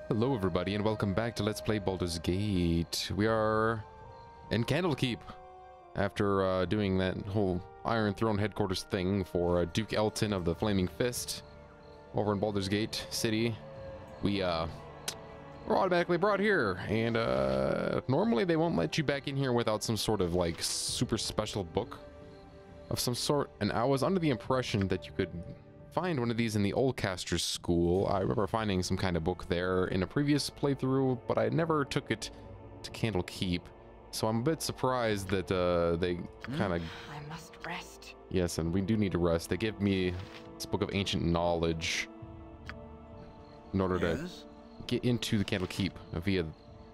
Hello everybody and welcome back to Let's Play Baldur's Gate. We are in Candlekeep after doing that whole Iron Throne headquarters thing for Duke Elton of the Flaming Fist over in Baldur's Gate City. We're automatically brought here, and normally they won't let you back in here without some sort of like super special book of some sort, and I was under the impression that you could find one of these in the Oldcaster's School. I remember finding some kind of book there in a previous playthrough, but I never took it to Candlekeep, so I'm a bit surprised that they kind of... I must rest. Yes, and we do need to rest. They give me this book of ancient knowledge in order to get into the Candlekeep via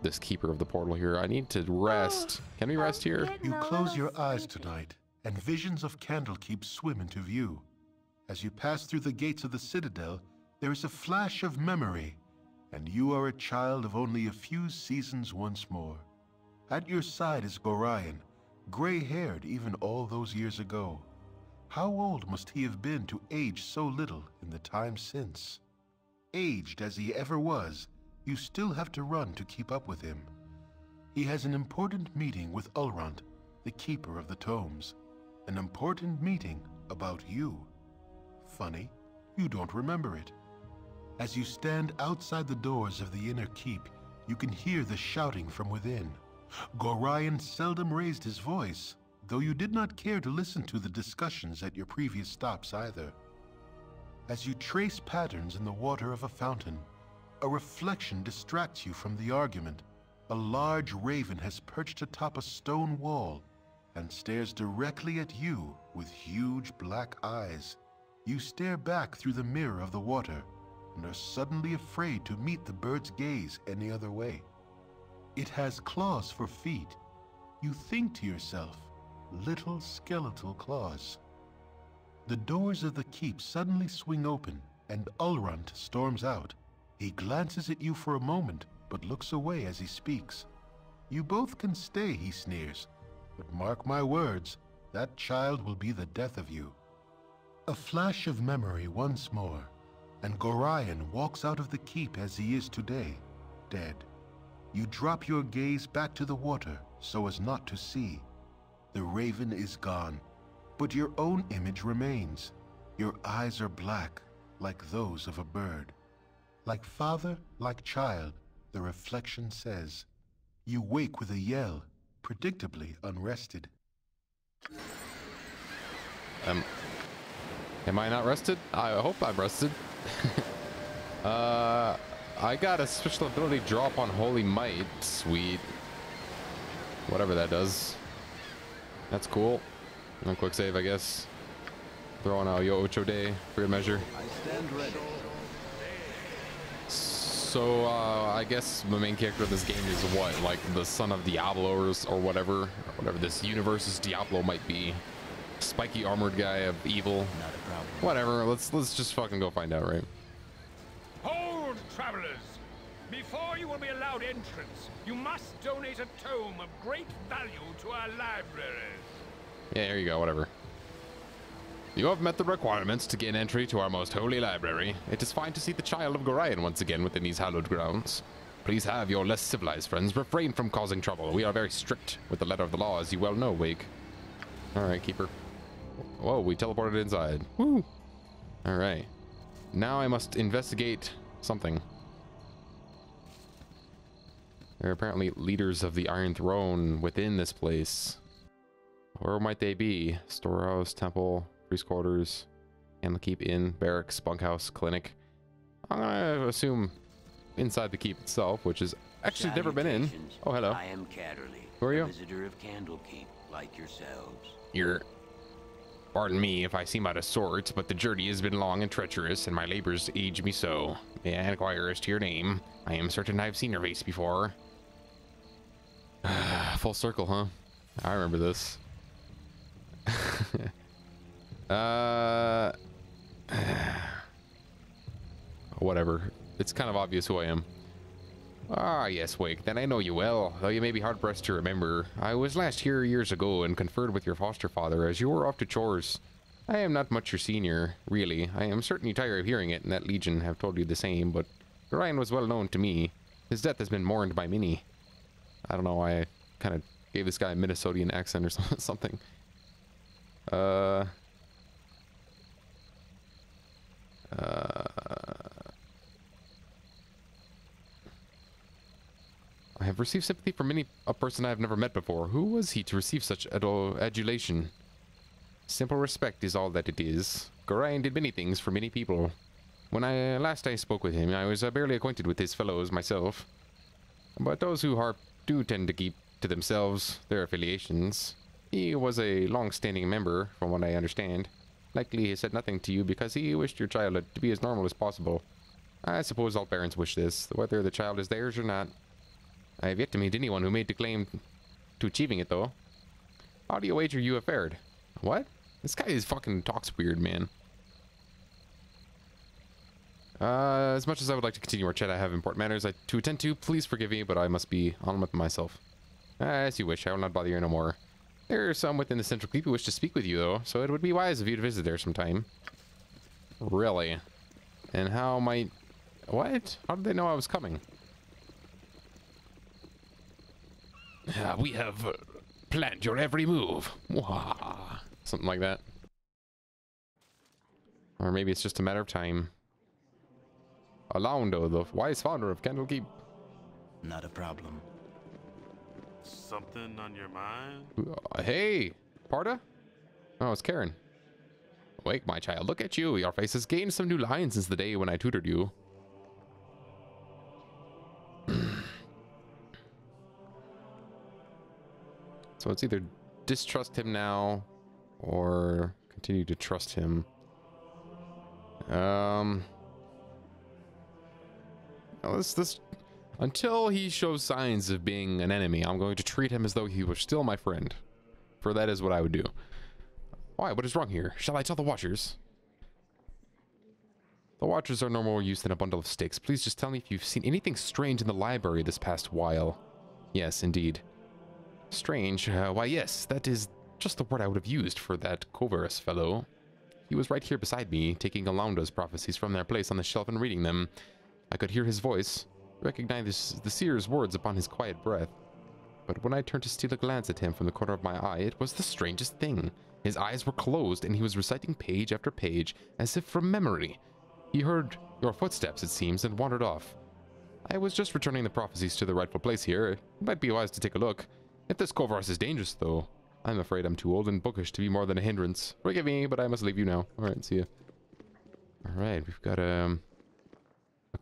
this keeper of the portal here. I need to rest. Can we rest here? You close your eyes tonight, and visions of Candlekeep swim into view. As you pass through the gates of the Citadel, there is a flash of memory, and you are a child of only a few seasons once more. At your side is Gorion, gray-haired even all those years ago. How old must he have been to age so little in the time since? Aged as he ever was, you still have to run to keep up with him. He has an important meeting with Ulrond, the keeper of the tomes. An important meeting about you. Funny, you don't remember it. As you stand outside the doors of the inner keep, you can hear the shouting from within. Gorion seldom raised his voice, though you did not care to listen to the discussions at your previous stops either. As you trace patterns in the water of a fountain, a reflection distracts you from the argument. A large raven has perched atop a stone wall and stares directly at you with huge black eyes. You stare back through the mirror of the water and are suddenly afraid to meet the bird's gaze any other way. It has claws for feet. You think to yourself, little skeletal claws. The doors of the keep suddenly swing open and Ulrond storms out. He glances at you for a moment, but looks away as he speaks. You both can stay, he sneers, but mark my words, that child will be the death of you. A flash of memory once more, and Gorion walks out of the keep as he is today, dead. You drop your gaze back to the water so as not to see. The raven is gone, but your own image remains. Your eyes are black, like those of a bird. Like father, like child, the reflection says. You wake with a yell, predictably unrested. Am I not rested? I hope I'm rested. I got a special ability drop on Holy Might. Sweet. Whatever that does. That's cool. No quick save, I guess. Throwing out Yo Ocho Day for good measure. I stand ready. So, I guess the main character of this game is what? Like the son of Diablo or whatever this universe's Diablo might be. Spiky armored guy of evil. Not a problem. Whatever, let's just fucking go find out, right? Hold, travelers! Before you will be allowed entrance, you must donate a tome of great value to our libraries. Yeah, here you go, whatever. You have met the requirements to gain entry to our most holy library. It is fine to see the child of Gorion once again within these hallowed grounds. Please have your less civilized friends refrain from causing trouble. We are very strict with the letter of the law, as you well know, Wake. Alright, keeper. Whoa, we teleported inside. Woo! Alright. Now I must investigate something. There are apparently leaders of the Iron Throne within this place. Where might they be? Storehouse, temple, priest quarters, Candlekeep Inn, barracks, bunkhouse, clinic. I'm gonna assume inside the keep itself, which is actually never been in. Oh, hello. I am Catterley, Who are you? a visitor of Candlekeep, like yourselves. Pardon me if I seem out of sorts, but the journey has been long and treacherous, and my labors age me so. May I inquire as to your name? I am certain I've seen your face before. Full circle, huh? I remember this. Whatever. It's kind of obvious who I am. Ah, yes, Wake. Then I know you well, though you may be hard-pressed to remember. I was last here years ago and conferred with your foster father as you were off to chores. I am not much your senior, really. I am certainly tired of hearing it, and that Legion have told you the same, but Ryan was well known to me. His death has been mourned by many. I don't know why I kind of gave this guy a Minnesotan accent or something. I have received sympathy from a person I have never met before. Who was he to receive such adulation? Simple respect is all that it is. Gorion did many things for many people. When I spoke with him, I was barely acquainted with his fellows myself. But those who harp do tend to keep to themselves their affiliations. He was a long-standing member, from what I understand. Likely he said nothing to you because he wished your child to be as normal as possible. I suppose all parents wish this, whether the child is theirs or not. I have yet to meet anyone who made the claim to achieving it, though. How do you wager you have fared? What? This guy fucking talks weird, man. As much as I would like to continue our chat, I have important matters to attend to. Please forgive me, but I must be on with myself. As you wish, I will not bother you no more. There are some within the Central Keep who wish to speak with you, though, so it would be wise of you to visit there sometime. Really? And how might... What? How did they know I was coming? We have planned your every move. Wah. Something like that. Or maybe it's just a matter of time. Alaundo, the wise founder of Candlekeep. Not a problem. Something on your mind? Hey, Parda? Oh, it's Karen. Awake, my child. Look at you. Your face has gained some new lines since the day when I tutored you. So it's either distrust him now or continue to trust him. Until he shows signs of being an enemy, I'm going to treat him as though he were still my friend. For that is what I would do. Why? What is wrong here? Shall I tell the Watchers? The Watchers are no more use than a bundle of sticks. Please just tell me if you've seen anything strange in the library this past while. Yes, indeed. Strange? Why, yes, that is just the word I would have used for that Coverus fellow. He was right here beside me, taking Alaunda's prophecies from their place on the shelf and reading them. I could hear his voice, recognize the seer's words upon his quiet breath. But when I turned to steal a glance at him from the corner of my eye, it was the strangest thing. His eyes were closed, and he was reciting page after page, as if from memory. He heard your footsteps, it seems, and wandered off. I was just returning the prophecies to the rightful place here. It might be wise to take a look. If this Coverus is dangerous, though, I'm afraid I'm too old and bookish to be more than a hindrance. Forgive me, but I must leave you now. Alright, see ya. Alright, we've got a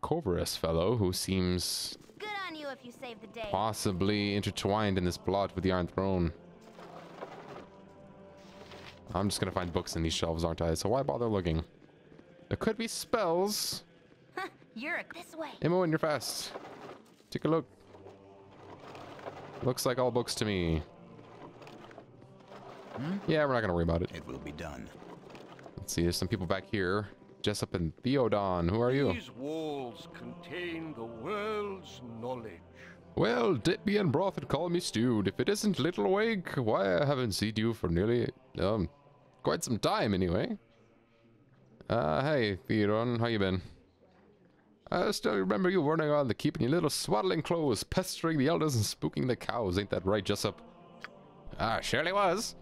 Coverus fellow who seems Good on you if you save the day. possibly intertwined in this plot with the Iron Throne. I'm just gonna find books in these shelves, aren't I? So why bother looking? There could be spells. You're this way. Imo, and you're fast. Take a look. Looks like all books to me. Yeah, we're not gonna worry about it. It will be done. Let's see, there's some people back here. Jessup and Theodon, who are you? These walls contain the world's knowledge. Well, dip me in broth and call me stewed. If it isn't Little Wake, why I haven't seen you for nearly, quite some time anyway. Hey, Theodon, how you been? I still remember you running around the keep in your little swaddling clothes, pestering the elders and spooking the cows. Ain't that right, Jessup? Surely was.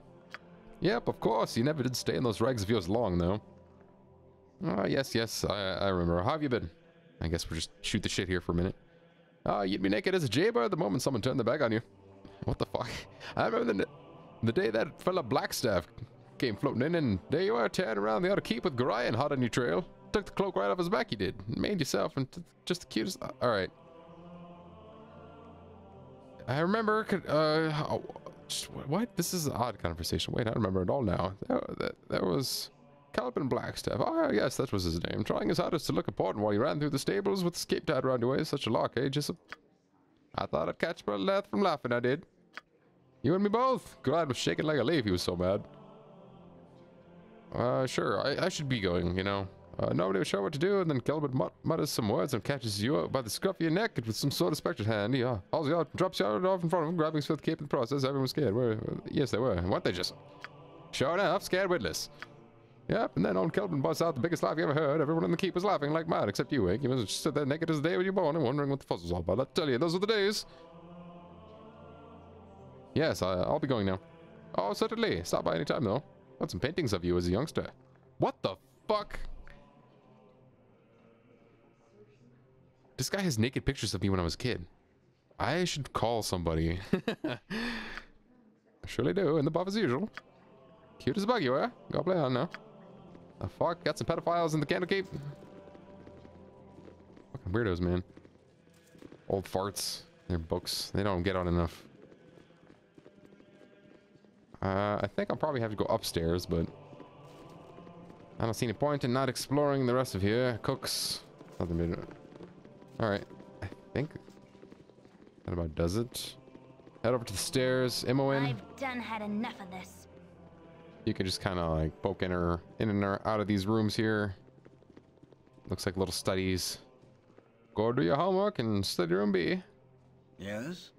Yep, of course. You never did stay in those rags of yours long, though. Yes, I remember. How have you been? I guess we'll just shoot the shit here for a minute. You'd be naked as a jaybird the moment someone turned their back on you. What the fuck? I remember the day that fella Blackstaff came floating in, and there you are tearing around the outer keep with Gorion hot on your trail. Took the cloak right off his back, you did. Made yourself into just the cutest... Alright. I remember... what? This is an odd conversation. Wait, I remember it all now. That was... Calvin Blackstaff. Oh, yes, that was his name. Trying his hardest to look important while you ran through the stables with the scape tied around your waist. Such a lark, eh, Jessup? I thought I'd catch my laugh from laughing, I did. You and me both. Glad was shaking like a leaf, he was so mad. Sure, I should be going, you know. Nobody was sure what to do, and then Kelvin mutters some words and catches you up by the scruff of your neck with some sort of spectred hand. He hauls you out, drops you out off in front of him, grabbing his fifth cape in the process. Everyone was scared. Yes, they were. Weren't they just? Sure enough, scared witless. Yep, and then old Kelvin busts out the biggest laugh you ever heard. Everyone in the keep was laughing like mad, except you, Wake. You must have stood there naked as the day when you were born and wondering what the fuss was all about. I tell you, those were the days. Yes, I'll be going now. Oh, certainly. Stop by any time, though. Got some paintings of you as a youngster. What the fuck? This guy has naked pictures of me when I was a kid. I should call somebody. I surely do, in the buff as usual. Cute as a bug you are. Go play on now. The fuck? Got some pedophiles in the Candlekeep? Fucking weirdos, man. Old farts. Their books. They don't get on enough. I think I'll probably have to go upstairs, but I don't see any point in not exploring the rest of here. Cooks. Nothing. Alright. I think that about does it. Head over to the stairs. Immo in. I've done had enough of this. You can just kind of like poke in and out of these rooms here. Looks like little studies. Go do your homework and study room B. Yes?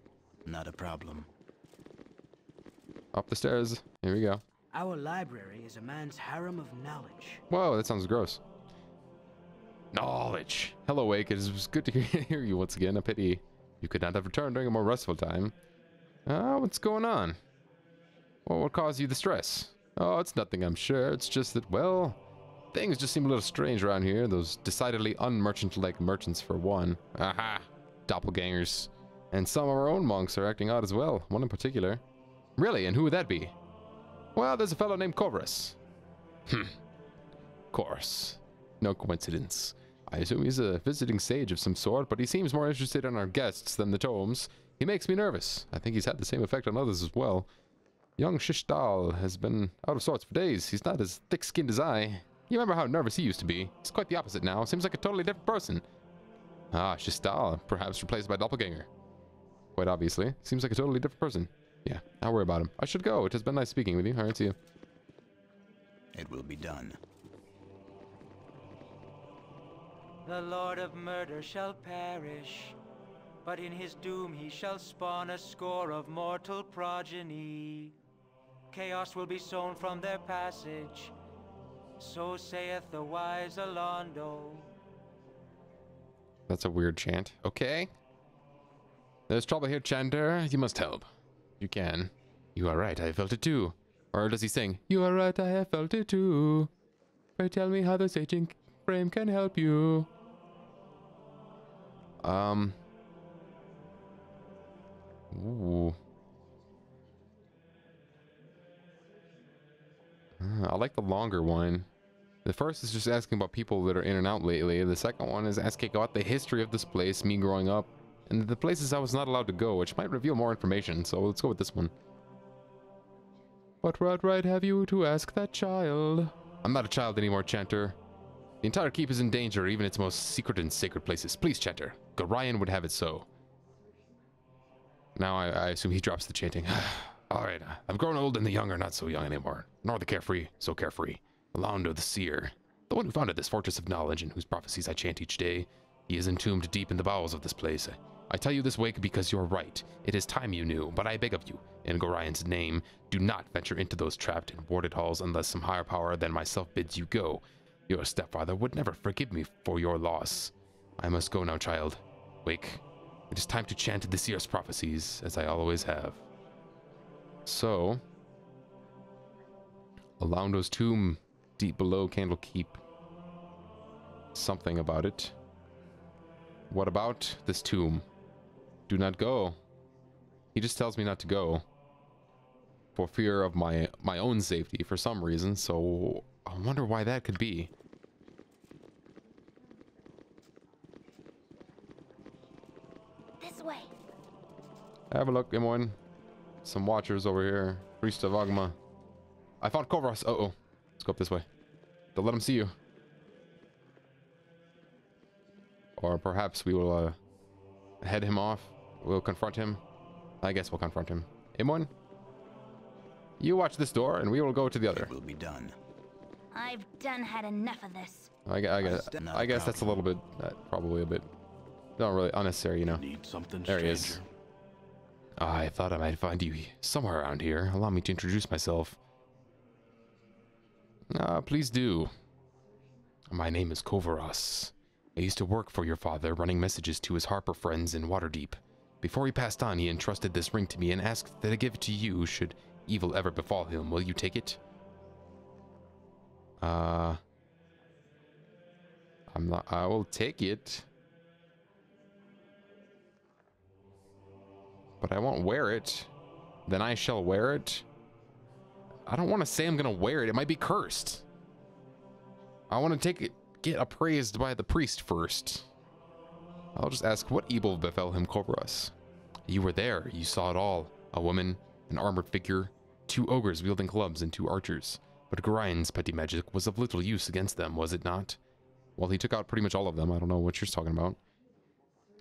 Not a problem. Up the stairs. Here we go. Our library is a man's harem of knowledge. Whoa, that sounds gross. Knowledge. Hello, Wake. It was good to hear you once again. A pity you could not have returned during a more restful time. What's going on? Well, what caused you the stress? Oh, it's nothing, I'm sure. It's just that, well, things just seem a little strange around here. Those decidedly unmerchant-like merchants, for one. Aha! Doppelgangers. And some of our own monks are acting odd as well. One in particular. Really? And who would that be? Well, there's a fellow named Corvus. Of course. No coincidence. I assume he's a visiting sage of some sort, but he seems more interested in our guests than the tomes. He makes me nervous. I think he's had the same effect on others as well. Young Shishtal has been out of sorts for days. He's not as thick-skinned as I. You remember how nervous he used to be? He's quite the opposite now. Seems like a totally different person. Ah, Shishtal, perhaps replaced by Doppelganger. Quite obviously. Seems like a totally different person. Yeah, I'll worry about him. I should go. It has been nice speaking with you. Alright, see you. It will be done. The Lord of Murder shall perish, but in his doom he shall spawn a score of mortal progeny. Chaos will be sown from their passage, so saith the wise Alondo. That's a weird chant. Okay. There's trouble here, Chanter. You must help. You can. You are right, I have felt it too. Or does he sing, you are right, I have felt it too. Pray tell me how the saging frame can help you. Ooh. I like the longer one. The first is just asking about people that are in and out lately. The second one is asking about the history of this place, me growing up, and the places I was not allowed to go, which might reveal more information, so let's go with this one. What right have you to ask that child? I'm not a child anymore, Chanter. The entire keep is in danger, even its most secret and sacred places. Please, Chanter. Gorion would have it so. Now I assume he drops the chanting. Alright, I've grown old and the young are not so young anymore, nor the carefree so carefree. Alondo the seer, the one who founded this fortress of knowledge and whose prophecies I chant each day, he is entombed deep in the bowels of this place. I tell you this, Wake, because you're right. It is time you knew, but I beg of you, in Gorion's name, do not venture into those trapped and warded halls unless some higher power than myself bids you go. Your stepfather would never forgive me for your loss. I must go now, child. Wake, it is time to chant the seer's prophecies, as I always have. So, Alondo's tomb, deep below Candlekeep. Something about it. What about this tomb? Do not go. He just tells me not to go. For fear of my own safety, for some reason, so I wonder why that could be. This way. Have a look, M1. Some watchers over here. Priest of Agma. I found Kovras. Uh-oh. Let's go up this way. Don't let him see you. Or perhaps we will head him off. We'll confront him. I guess we'll confront him. M1? You watch this door and we will go to the other. It will be done. I've done had enough of this. I guess that's a little bit, probably a bit, not really unnecessary, you know. Need something There he stranger. is. I thought I might find you somewhere around here. Allow me to introduce myself. Please do. My name is Kovaros. I used to work for your father, running messages to his Harper friends in Waterdeep. Before he passed on, he entrusted this ring to me and asked that I give it to you should evil ever befall him. Will you take it? I will take it. But I won't wear it. Then I shall wear it. I don't want to say I'm gonna wear it. It might be cursed. I want to take it, get appraised by the priest first. I'll just ask, what evil befell him, Kovaros? You were there. You saw it all. A woman, an armored figure, 2 ogres wielding clubs, and 2 archers. But Gorine's petty magic was of little use against them, was it not? Well, he took out pretty much all of them. I don't know what you're talking about.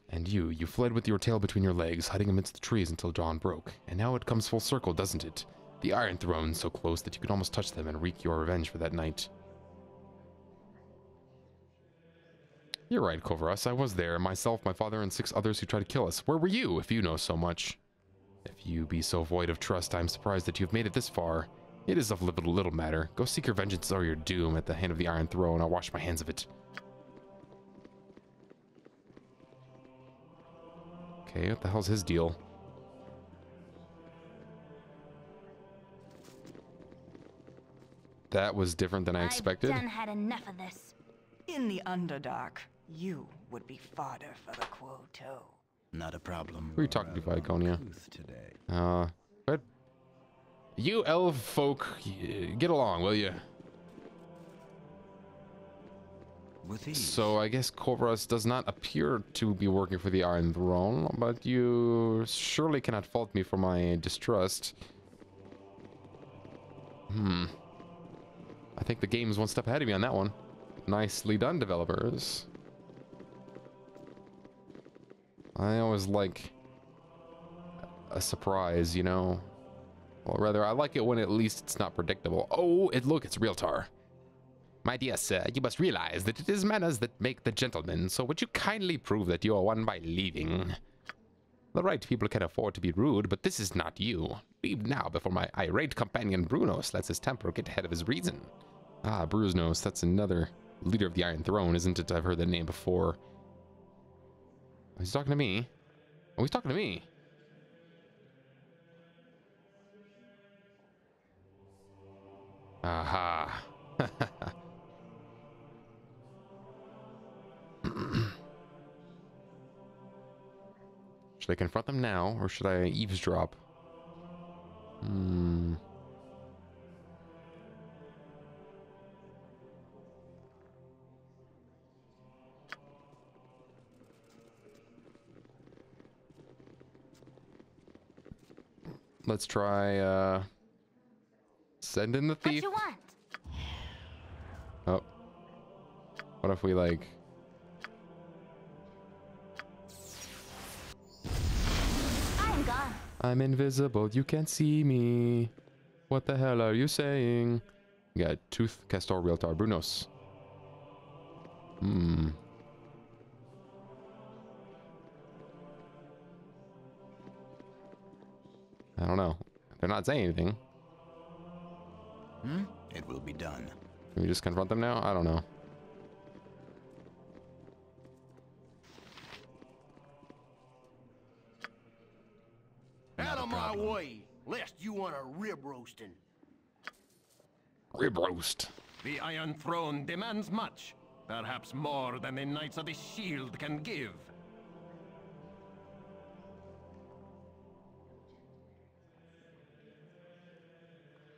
And you fled with your tail between your legs, hiding amidst the trees until dawn broke. And now it comes full circle, doesn't it? The Iron Throne, so close that you could almost touch them and wreak your revenge for that night. You're right, Kovaros. I was there. Myself, my father, and 6 others who tried to kill us. Where were you, if you know so much? If you be so void of trust, I am surprised that you have made it this far. It is of little matter. Go seek your vengeance or your doom at the hand of the Iron Throne. I'll wash my hands of it. Okay, what the hell's his deal? That was different than I expected. I've done had enough of this. In the Underdark, you would be fodder for the Quoto. Not a problem. Who are you talking to, Viconia? Good. You elf folk, get along, will you? With ease. So I guess Kovaros does not appear to be working for the Iron Throne, but you surely cannot fault me for my distrust. I think the game's one step ahead of me on that one. Nicely done, developers. I always like a surprise, you know? Or rather, I like it when at least it's not predictable. Oh, look, it's Realtar. My dear sir, you must realize that it is manners that make the gentleman, so would you kindly prove that you are one by leaving? The right people can afford to be rude, but this is not you. Leave now before my irate companion Brunos lets his temper get ahead of his reason. Ah, Bruznos, that's another leader of the Iron Throne, isn't it? I've heard that name before. Oh, he's talking to me. Oh, he's talking to me. Aha. Should I confront them now, or should I eavesdrop? Let's try, send in the thief. What you want? Oh. What if we, like... I'm gone. I'm invisible, you can't see me. What the hell are you saying? We got Tooth, Castor, Realtar, Brunos. I don't know. They're not saying anything. It will be done. Can we just confront them now? I don't know. Out of my way, lest you want a rib roasting. Rib roast. The Iron Throne demands much, perhaps more than the Knights of the Shield can give.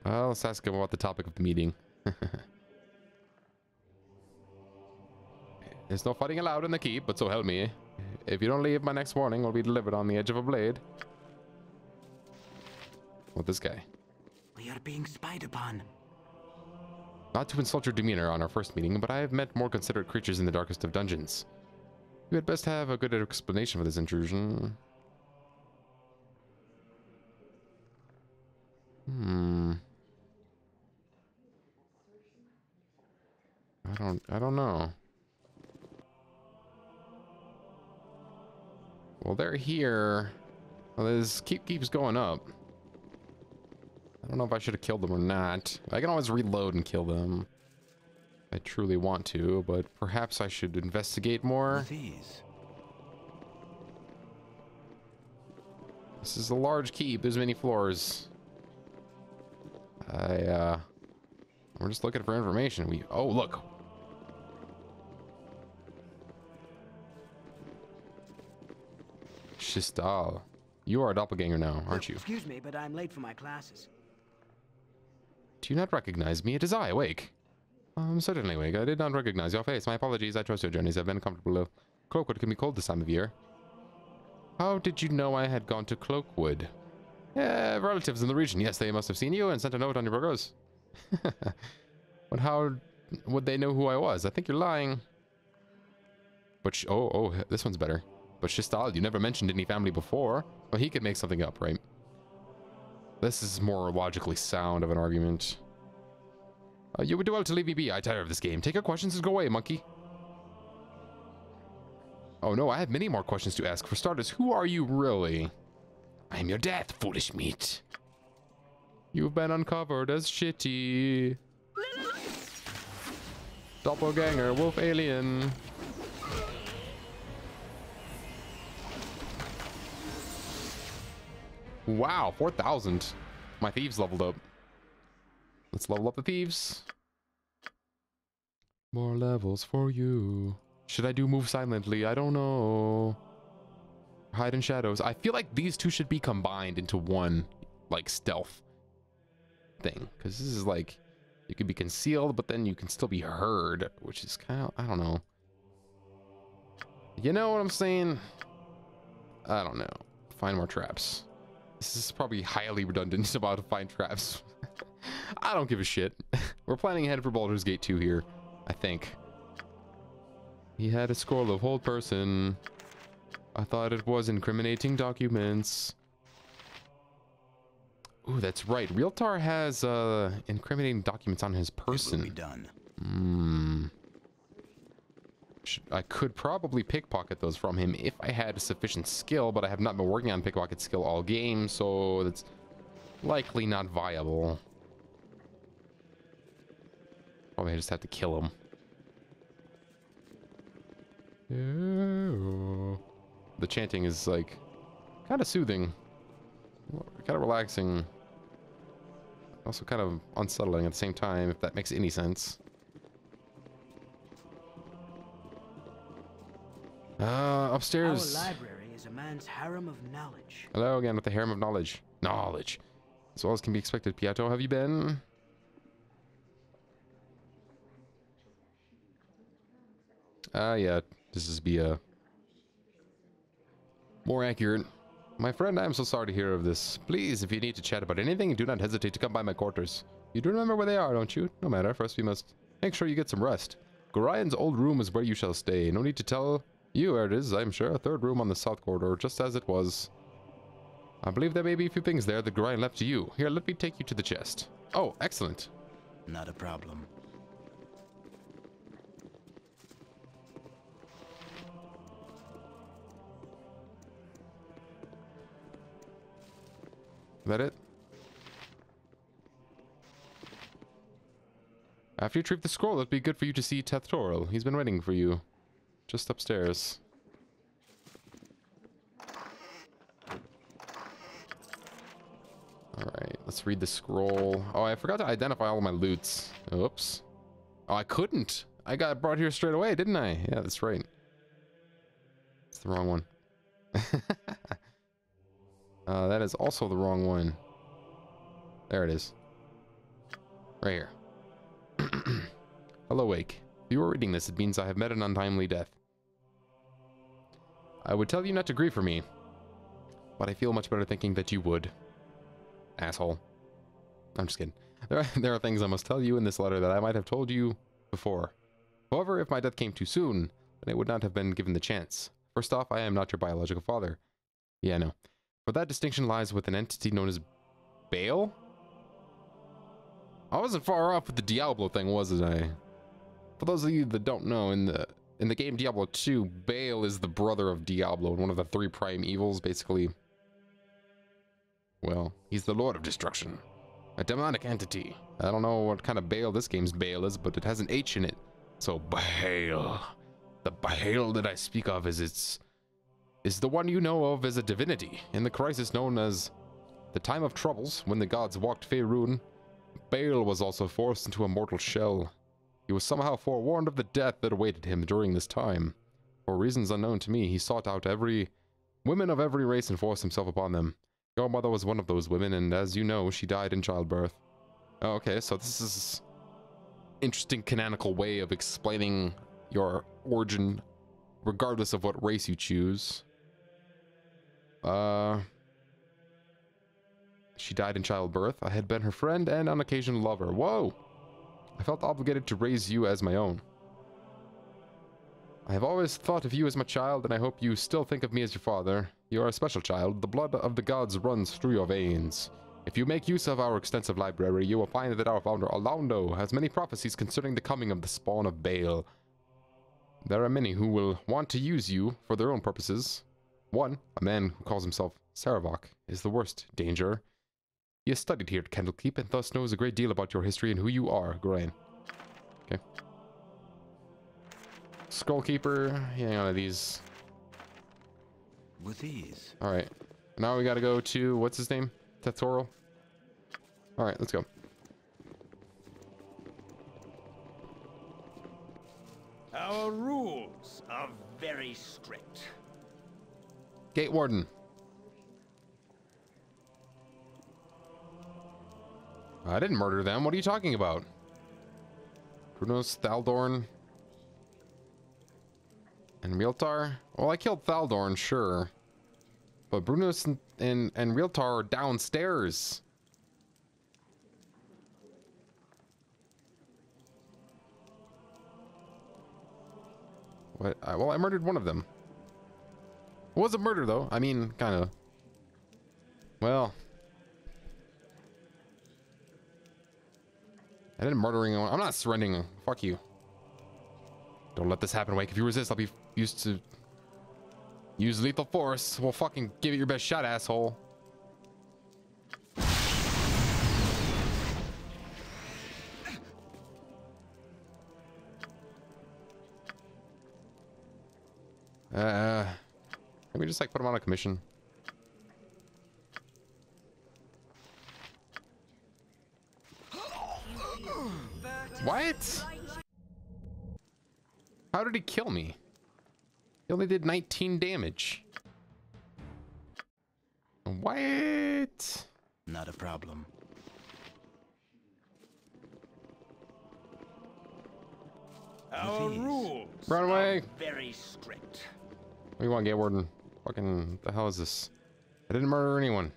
Well, let's ask him about the topic of the meeting. There's no fighting allowed in the keep, but so help me. If you don't leave, my next warning will be delivered on the edge of a blade. What, this guy? We are being spied upon. Not to insult your demeanor on our first meeting, but I have met more considerate creatures in the darkest of dungeons. You had best have a good explanation for this intrusion. I don't know. Well, they're here. Well, this keeps going up. don't know if I should have killed them or not. I can always reload and kill them if I truly want to, but perhaps I should investigate more. With ease. This is a large keep. There's many floors. We're just looking for information. Oh, look. Shistal. You are a doppelganger now, aren't you? Excuse me, but I'm late for my classes. Do you not recognize me? It is I, Awake. Certainly, Awake. I did not recognize your face. My apologies. I trust your journeys have been comfortable. Cloakwood can be cold this time of year. How did you know I had gone to Cloakwood? Relatives in the region. Yes, they must have seen you and sent a note on your progress. But how would they know who I was? I think you're lying. But oh, this one's better. But Shistal, you never mentioned any family before. Well, he could make something up, right? This is more logically sound of an argument. You would do well to leave me be. I tire of this game. Take your questions and go away, monkey. Oh no, I have many more questions to ask. For starters, who are you really? I am your death, foolish meat. You've been uncovered as shitty. Doppelganger, wolf alien. Wow, 4,000. My thieves leveled up. Let's level up the thieves. More levels for you. Should I do move silently? I don't know. Hide in shadows. I feel like these two should be combined into one, like, stealth thing. Because this is like, you can be concealed, but then you can still be heard, which is kind of, I don't know. You know what I'm saying? I don't know. Find more traps. This is probably highly redundant about to find traps. I don't give a shit. We're planning ahead for Baldur's Gate 2 here, I think. He had a scroll of hold person. I thought it was incriminating documents. Ooh, that's right. Realtar has incriminating documents on his person. It will be done. I could probably pickpocket those from him if I had sufficient skill, but I have not been working on pickpocket skill all game, so that's likely not viable. Probably I just have to kill him. The chanting is like kind of soothing, kind of relaxing, also kind of unsettling at the same time, if that makes any sense. Upstairs. Our library is a man's harem of knowledge. Hello again with the harem of knowledge. Knowledge. As well as can be expected. Piato, have you been? Yeah. This is more accurate. My friend, I am so sorry to hear of this. Please, if you need to chat about anything, do not hesitate to come by my quarters. You do remember where they are, don't you? No matter. First, we must make sure you get some rest. Gorian's old room is where you shall stay. No need to tell you where it is, I'm sure. A third room on the south corridor, just as it was. I believe there may be a few things there that Gorian left to you. Here, let me take you to the chest. Oh, excellent. Not a problem. Is that it? After you retrieve the scroll, it'd be good for you to see Tethtoril. He's been waiting for you. Just upstairs. Alright, let's read the scroll. Oh, I forgot to identify all my loots. Oops. Oh, I couldn't. I got brought here straight away, didn't I? Yeah, that's right. It's the wrong one. That is also the wrong one. There it is. Right here. Hello, Wake. If you are reading this, it means I have met an untimely death. I would tell you not to grieve for me, but I feel much better thinking that you would. Asshole. I'm just kidding. There are things I must tell you in this letter that I might have told you before. However, if my death came too soon, then it would not have been given the chance. First off, I am not your biological father. Yeah, I know. But that distinction lies with an entity known as Bale? I wasn't far off with the Diablo thing, wasn't I? For those of you that don't know, in the game Diablo 2, Bale is the brother of Diablo, and one of the 3 prime evils, basically. Well, he's the Lord of Destruction. A demonic entity. I don't know what kind of Baal this game's Baal is, but it has an H in it. So Baal. The Baal that I speak of is the one you know of as a divinity. In the crisis known as the Time of Troubles, when the gods walked Faerun, Baal was also forced into a mortal shell. He was somehow forewarned of the death that awaited him during this time. For reasons unknown to me, he sought out women of every race and forced himself upon them. Your mother was one of those women, and as you know, she died in childbirth. Oh, okay, so this is interesting canonical way of explaining your origin, regardless of what race you choose. She died in childbirth. I had been her friend and on occasion lover. Whoa! I felt obligated to raise you as my own. I have always thought of you as my child, and I hope you still think of me as your father. You are a special child. The blood of the gods runs through your veins. If you make use of our extensive library, you will find that our founder, Alaundo, has many prophecies concerning the coming of the spawn of Baal. There are many who will want to use you for their own purposes. One, a man who calls himself Saravok, is the worst danger. He has studied here at Candlekeep and thus knows a great deal about your history and who you are, Grain. Okay. Skullkeeper, hang on to these. With ease. Alright. Now we gotta go to, what's his name? Tetsural. Alright, let's go. Our rules are very strict. Gate Warden. I didn't murder them. What are you talking about? Brunos, Thaldorn, and Realtar? Well, I killed Thaldorn, sure. But Brunos and Realtar are downstairs. What? Well, I murdered one of them. It was a murder, though. I mean, kind of. Well. I didn't murder anyone. I'm not surrendering. Fuck you. Don't let this happen, Wake. If you resist, I'll be used to use lethal force. Well, fucking give it your best shot, asshole. Can we just like put him on a commission? What? How did he kill me? He only did 19 damage. What? Not a problem. Our rules Run away. are very strict. What do you want, Gate Warden? Fucking, the hell is this? I didn't murder anyone.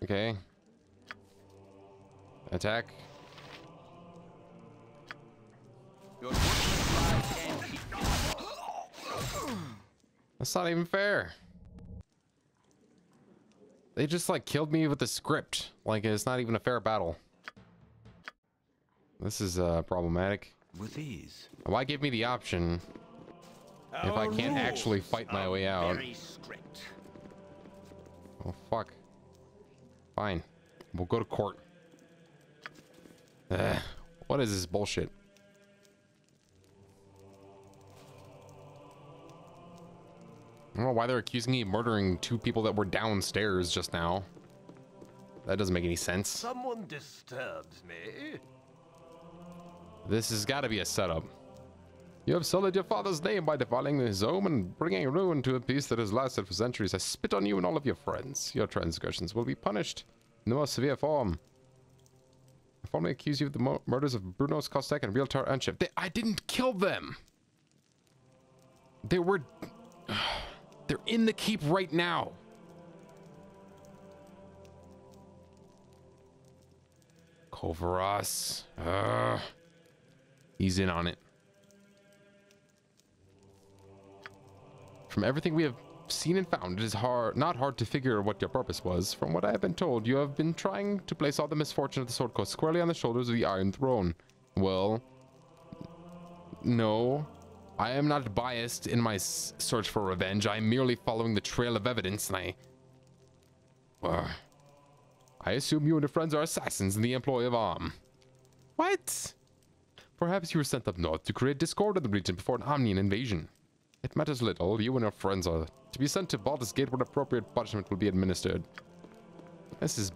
Okay. Attack. That's not even fair. They just like killed me with the script. Like it's not even a fair battle. This is problematic. With ease. Why give me the option if I can't actually fight my way out? Very strict. Oh fuck. Fine. We'll go to court. What is this bullshit? I don't know why they're accusing me of murdering two people that were downstairs just now. That doesn't make any sense. Someone disturbs me. This has got to be a setup. You have sullied your father's name by defiling his home and bringing ruin to a peace that has lasted for centuries. I spit on you and all of your friends. Your transgressions will be punished in the most severe form. I formally accuse you of the murders of Brunos, Kostek, and Realtar Anshiv. I didn't kill them! They were... They're in the keep right now. Kovaras. He's in on it. From everything we have seen and found, it is not hard to figure what your purpose was. From what I have been told, you have been trying to place all the misfortune of the Sword Coast squarely on the shoulders of the Iron Throne. Well, no. I am not biased in my search for revenge. I am merely following the trail of evidence, and I assume you and your friends are assassins in the employ of Arm. What? Perhaps you were sent up north to create discord in the region before an Omnian invasion. It matters little. You and your friends are to be sent to Baldur's Gate where appropriate punishment will be administered. This is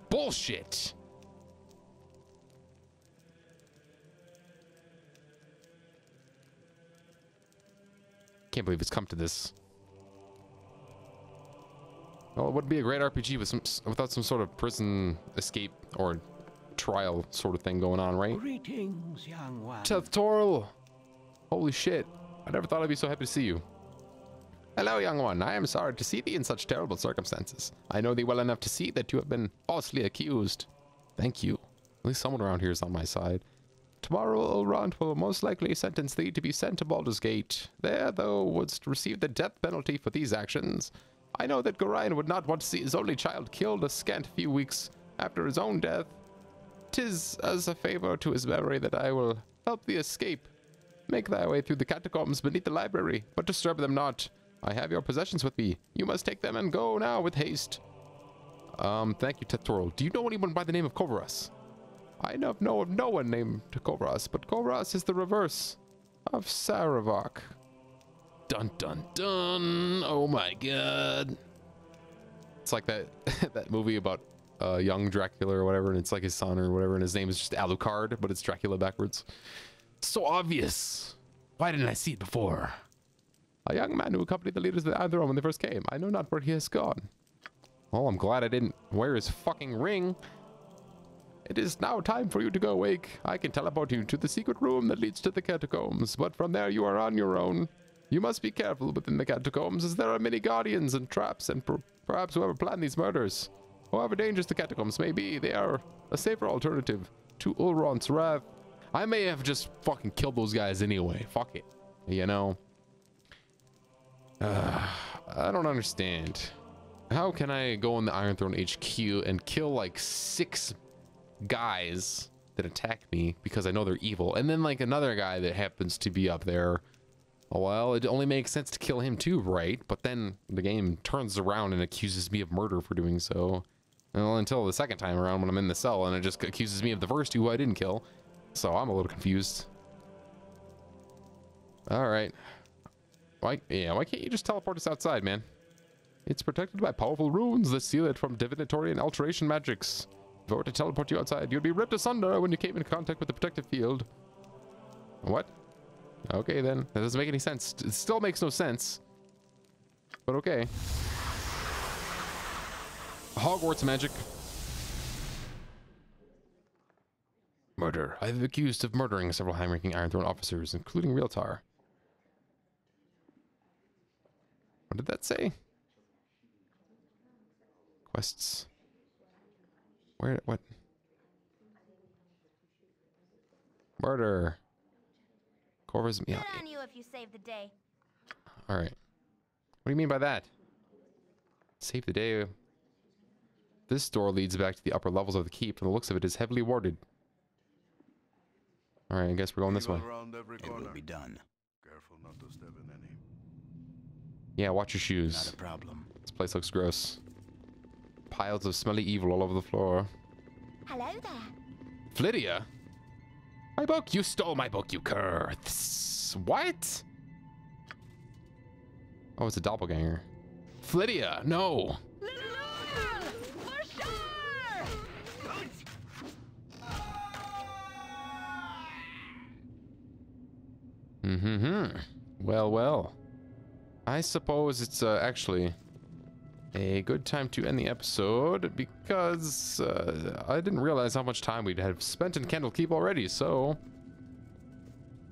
bullshit. Can't believe it's come to this. Well, it would be a great RPG without some sort of prison escape or trial sort of thing going on, right? Greetings, young one. Tethtoril! Holy shit. I never thought I'd be so happy to see you. Hello, young one. I am sorry to see thee in such terrible circumstances. I know thee well enough to see that you have been falsely accused. Thank you. At least someone around here is on my side. Tomorrow, Ulrond will most likely sentence thee to be sent to Baldur's Gate. There, thou wouldst receive the death penalty for these actions. I know that Gorion would not want to see his only child killed a scant few weeks after his own death. 'Tis as a favor to his memory that I will help thee escape. Make thy way through the catacombs beneath the library, but disturb them not. I have your possessions with me. You must take them and go now with haste. Thank you, Tethtoril. Do you know anyone by the name of Kovras? I know of no one named Kovras, but Kovras is the reverse of Saravok. Dun dun dun! Oh my god! It's like that that movie about young Dracula or whatever, and it's like his son or whatever, and his name is just Alucard, but it's Dracula backwards. So obvious! Why didn't I see it before? A young man who accompanied the leaders of the Anthrone when they first came. I know not where he has gone. Well, I'm glad I didn't wear his fucking ring. It is now time for you to go awake. I can teleport you to the secret room that leads to the catacombs, but from there you are on your own. You must be careful within the catacombs, as there are many guardians and traps, and perhaps whoever planned these murders. However dangerous the catacombs may be, they are a safer alternative to Ulron's wrath. I may have just fucking killed those guys anyway. Fuck it. You know? I don't understand. How can I go in the Iron Throne HQ and kill like 6 guys that attack me because I know they're evil, and then like another guy that happens to be up there? Well, it only makes sense to kill him too, right? But then the game turns around and accuses me of murder for doing so. Well, until the second time around when I'm in the cell, and it just accuses me of the first 2 who I didn't kill. So I'm a little confused. Alright. Why can't you just teleport us outside, man? It's protected by powerful runes that seal it from divinatory and alteration magics. If I were to teleport you outside, you'd be ripped asunder when you came in contact with the protective field. What? Okay then, that doesn't make any sense. It still makes no sense. But okay. Hogwarts magic. Murder. I've been accused of murdering several high-ranking Iron Throne officers, including Realtar. What did that say? Quests. Where? What? Murder. Corvus. Yeah. Good on you if you save the day. All right. What do you mean by that? Save the day. This door leads back to the upper levels of the keep, and the looks of it is heavily warded. All right, I guess we're going this way. It will be done. Careful not to step in any. Yeah, watch your shoes. Not a problem. This place looks gross. Piles of smelly evil all over the floor. Hello there. Flydia? My book? You stole my book, you cur. What? Oh, it's a doppelganger. Flydia, no. For sure! Well, well. I suppose it's actually a good time to end the episode because I didn't realize how much time we'd have spent in Candlekeep already, so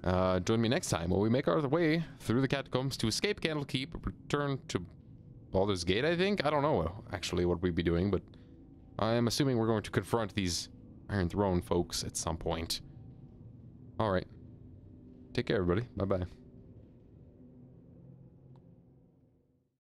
join me next time when we make our way through the catacombs to escape Candlekeep, return to Baldur's Gate, I think? I don't know actually what we'd be doing, but I am assuming we're going to confront these Iron Throne folks at some point. Alright. Take care, everybody. Bye-bye.